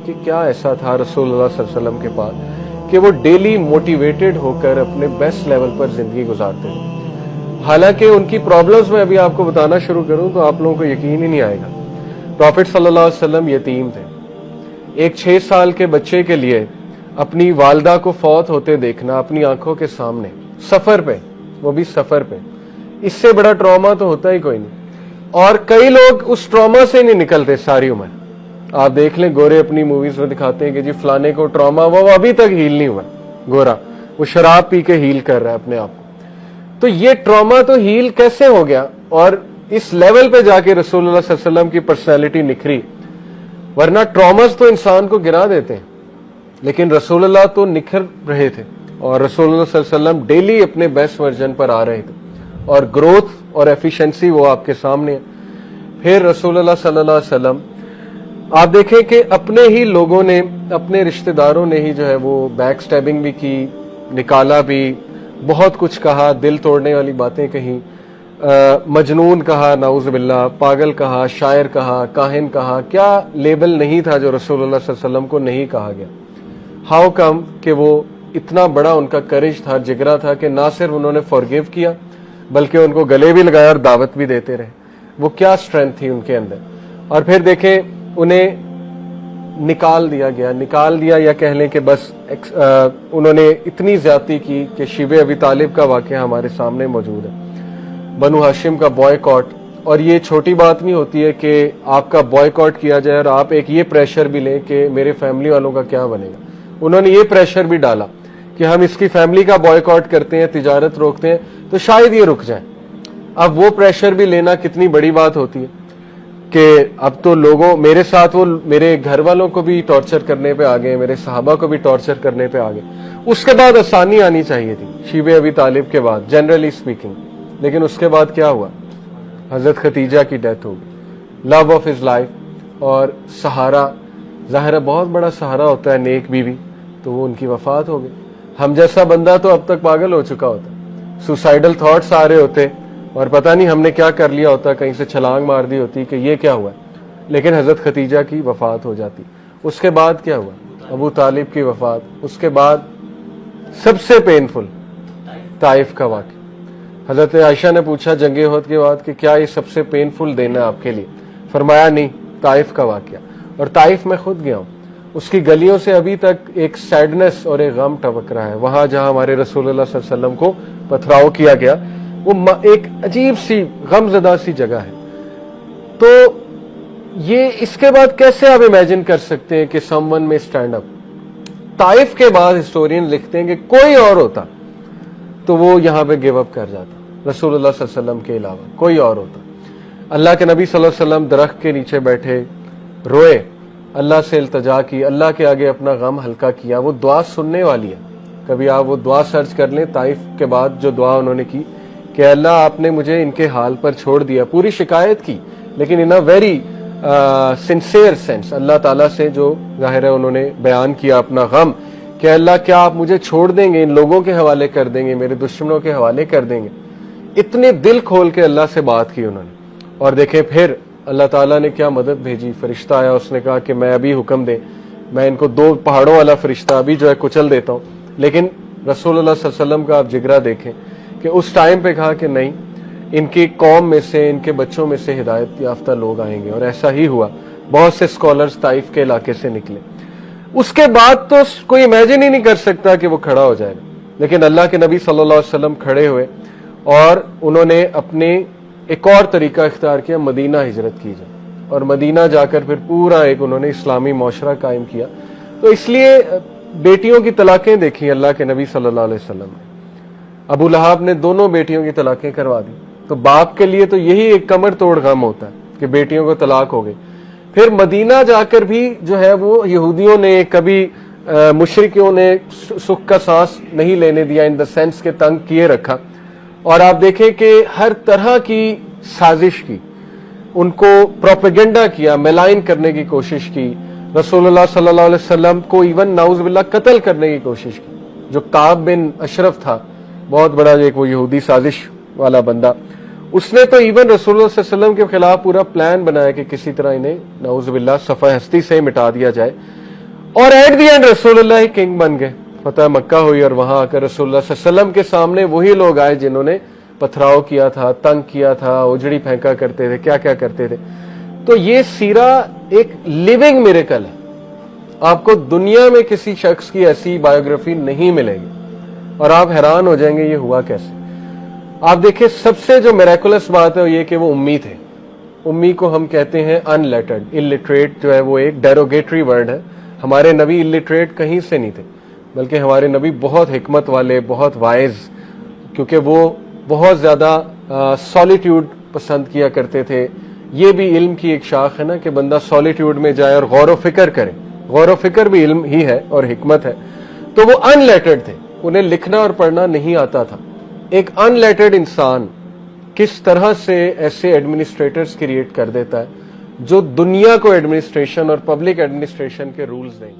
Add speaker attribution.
Speaker 1: کہ کیا ایسا تھا رسول اللہ صلی اللہ علیہ وسلم کے پاس کہ وہ ڈیلی موٹیویٹڈ ہو کر اپنے بیسٹ لیول پر زندگی گزارتے تھے. حالانکہ ان کی پرابلمز میں ابھی آپ کو بتانا شروع کروں تو آپ لوگوں کو یقین ہی نہیں آئے گا. پروفٹ صلی اللہ علیہ وسلم یتیم تھے. ایک 6 سال کے بچے کے لیے اپنی والدہ کو فوت ہوتے دیکھنا اپنی آنکھوں کے سامنے, سفر پہ, وہ بھی سفر پہ, اس سے بڑا ٹراما تو ہوتا ہی کوئی نہیں. اور کئی لوگ اس ٹراما سے نہیں نکلتے ساری عمر. آپ دیکھ لیں گورے اپنی موویز میں دکھاتے ہیں کہ جی فلانے کو ٹراما وہ ابھی تک ہیل نہیں ہوا, گورا وہ شراب پی کے ہیل کر رہا ہے اپنے آپ کو. تو یہ ٹراما تو ہیل کیسے ہو گیا اور اس لیول پہ جا کے رسول اللہ صلی اللہ علیہ وسلم کی پرسنالٹی نکھری. ورنہ ٹراماز تو انسان کو گرا دیتے ہیں, لیکن رسول اللہ تو نکھر رہے تھے اور رسول اللہ صلی اللہ علیہ وسلم ڈیلی اپنے بیسٹ ورژن پر آ رہے تھے اور گروتھ اور ایفیشنسی وہ آپ کے سامنے ہے. پھر رسول اللہ صلی اللہ علیہ وسلم آپ دیکھیں کہ اپنے ہی لوگوں نے, اپنے رشتہ داروں نے ہی جو ہے وہ بیک سٹیبنگ بھی کی, نکالا بھی, بہت کچھ کہا, دل توڑنے والی باتیں کہیں, مجنون کہا, نعوذ باللہ, پاگل کہا, شاعر کہا, کاہن کہا. کیا لیبل نہیں تھا جو رسول اللہ صلی اللہ علیہ وسلم کو نہیں کہا گیا. ہاؤ کم کہ وہ اتنا بڑا ان کا کریج تھا, جگرا تھا کہ نہ صرف انہوں نے فورگیو کیا بلکہ ان کو گلے بھی لگایا اور دعوت بھی دیتے رہے. وہ کیا اسٹرینتھ تھی ان کے اندر. اور پھر دیکھیں انہیں نکال دیا یا کہہ لیں کہ بس انہوں نے اتنی زیادتی کی کہ شیب ابی طالب کا واقعہ ہمارے سامنے موجود ہے, بنو ہاشم کا بوائے-کاٹ. اور یہ چھوٹی بات نہیں ہوتی ہے کہ آپ کا بوائے-کاٹ کیا جائے اور آپ ایک یہ پریشر بھی لیں کہ میرے فیملی والوں کا کیا بنے گا. انہوں نے یہ پریشر بھی ڈالا کہ ہم اس کی فیملی کا بوائے-کاٹ کرتے ہیں, تجارت روکتے ہیں تو شاید یہ رک جائے. اب وہ پریشر بھی لینا کتنی بڑی بات ہوتی ہے کہ اب تو لوگوں میرے ساتھ وہ میرے گھر والوں کو بھی ٹارچر کرنے پہ آ گئے, میرے صحابہ کو بھی ٹارچر کرنے پہ آ گئے. اس کے بعد آسانی آنی چاہیے تھی شیب ابی طالب کے بعد, جنرلی اسپیکنگ. لیکن اس کے بعد کیا ہوا, حضرت ختیجہ کی ڈیتھ ہو گئی, لو آف ہز لائف. اور سہارا, ظاہر بہت بڑا سہارا ہوتا ہے نیک بیوی, تو وہ ان کی وفات ہو گئی. ہم جیسا بندہ تو اب تک پاگل ہو چکا ہوتا, سوسائڈل تھاٹس آ رہے ہوتے اور پتہ نہیں ہم نے کیا کر لیا ہوتا, کہیں سے چھلانگ مار دی ہوتی کہ یہ کیا ہوا. لیکن حضرت ختیجہ کی وفات ہو جاتی. اس کے بعد کیا ہوا, ابو طالب کی وفات. اس کے بعد سب سے پینفل طائف کا واقعہ. حضرت عائشہ نے پوچھا جنگ احد کے بعد کہ کیا یہ سب سے پینفل دن ہے آپ کے لیے, فرمایا نہیں, طائف کا واقعہ. اور طائف میں خود گیا ہوں, اس کی گلیوں سے ابھی تک ایک سیڈنس اور ایک غم ٹپک رہا ہے. وہاں جہاں ہمارے رسول اللہ صلی اللہ علیہ وسلم کو پتھراؤ کیا گیا, وہ ایک عجیب سی غم زدہ سی جگہ ہے. تو یہ اس کے بعد کیسے آپ امیجن کر سکتے ہیں کہ سم ون میں اسٹینڈ اپ. طائف کے بعد ہسٹورین لکھتے ہیں کہ کوئی اور ہوتا تو وہ یہاں پہ گیو اپ کر جاتا, رسول اللہ صلی اللہ علیہ وسلم کے علاوہ کوئی اور ہوتا. اللہ کے نبی صلی اللہ علیہ وسلم درخت کے نیچے بیٹھے, روئے, اللہ سے التجا کی, اللہ کے آگے اپنا غم ہلکا کیا. وہ دعا سننے والی ہے. کبھی آپ وہ دعا سرچ کر لیں, طائف کے بعد جو دعا انہوں نے کی کہ اللہ آپ نے مجھے ان کے حال پر چھوڑ دیا. پوری شکایت کی لیکن ان اے ویری سنسیئر سینس اللہ تعالیٰ سے, جو ظاہر ہے انہوں نے بیان کیا اپنا غم کہ اللہ کیا آپ مجھے چھوڑ دیں گے, ان لوگوں کے حوالے کر دیں گے, میرے دشمنوں کے حوالے کر دیں گے. اتنے دل کھول کے اللہ سے بات کی انہوں نے. اور دیکھیں پھر اللہ تعالیٰ نے کیا مدد بھیجی, فرشتہ آیا, اس نے کہا کہ میں ابھی حکم دیں, میں ان کو 2 پہاڑوں والا فرشتہ ابھی جو ہے کچل دیتا ہوں. لیکن رسول اللہ صلی اللہ علیہ وسلم کا آپ جگرا دیکھیں کہ اس ٹائم پہ کہا کہ نہیں, ان کی قوم میں سے, ان کے بچوں میں سے ہدایت یافتہ لوگ آئیں گے. اور ایسا ہی ہوا, بہت سے اسکالرز طائف کے علاقے سے نکلے. اس کے بعد تو کوئی امیجن ہی نہیں کر سکتا کہ وہ کھڑا ہو جائے گا. لیکن اللہ کے نبی صلی اللہ علیہ وسلم کھڑے ہوئے اور انہوں نے اپنے ایک اور طریقہ اختیار کیا, مدینہ ہجرت کی جائے, اور مدینہ جا کر پھر پورا ایک انہوں نے اسلامی معاشرہ قائم کیا. تو اس لیے بیٹیوں کی طلاقیں دیکھی اللہ کے نبی صلی اللہ علیہ وسلم نے. ابو لہب نے دونوں بیٹیوں کی طلاقیں کروا دی. تو باپ کے لیے تو یہی ایک کمر توڑ غم ہوتا ہے کہ بیٹیوں کو طلاق ہو گئی. پھر مدینہ جا کر بھی جو ہے وہ یہودیوں نے, کبھی مشرکیوں نے سکھ کا سانس نہیں لینے دیا, ان دا سینس کے تنگ کیے رکھا. اور آپ دیکھیں کہ ہر طرح کی سازش کی, ان کو پروپیگنڈا کیا, میلائن کرنے کی کوشش کی. رسول اللہ صلی اللہ علیہ وسلم کو ایون نعوذ باللہ قتل کرنے کی کوشش کی. جو کعب بن اشرف تھا, بہت بڑا ایک وہ یہودی سازش والا بندہ, اس نے تو ایون رسول اللہ صلی اللہ علیہ وسلم کے خلاف پورا پلان بنایا کہ کسی طرح انہیں نعوذ باللہ صفحہ ہستی سے مٹا دیا جائے. اور ایٹ دی اینڈ رسول اللہ کنگ بن گئے. فتح مکہ ہوئی اور وہاں آ کر رسول اللہ صلی اللہ علیہ وسلم کے سامنے وہی لوگ آئے جنہوں نے پتھراؤ کیا تھا, تنگ کیا تھا, اجڑی پھینکا کرتے تھے, کیا کیا کرتے تھے. تو یہ سیرہ ایک لیونگ میریکل ہے. آپ کو دنیا میں کسی شخص کی ایسی بایوگرافی نہیں ملے گی اور آپ حیران ہو جائیں گے یہ ہوا کیسے. آپ دیکھیں سب سے جو میریکولس بات ہے وہ یہ کہ وہ امی تھے. امی کو ہم کہتے ہیں ان لیٹرڈ, الٹریٹ جو ہے وہ ایک ڈیروگیٹری ورڈ ہے. ہمارے نبی الٹریٹ کہیں سے نہیں تھے, بلکہ ہمارے نبی بہت حکمت والے, بہت وائز, کیونکہ وہ بہت زیادہ سالیٹیوڈ پسند کیا کرتے تھے. یہ بھی علم کی ایک شاخ ہے نا کہ بندہ سالیٹیوڈ میں جائے اور غور و فکر کرے. غور و فکر بھی علم ہی ہے اور حکمت ہے. تو وہ ان لیٹرڈ تھے, انہیں لکھنا اور پڑھنا نہیں آتا تھا. ایک ان لیٹرڈ انسان کس طرح سے ایسے ایڈمنسٹریٹرز کریٹ کر دیتا ہے جو دنیا کو ایڈمنسٹریشن اور پبلک ایڈمنسٹریشن کے رولز دیں.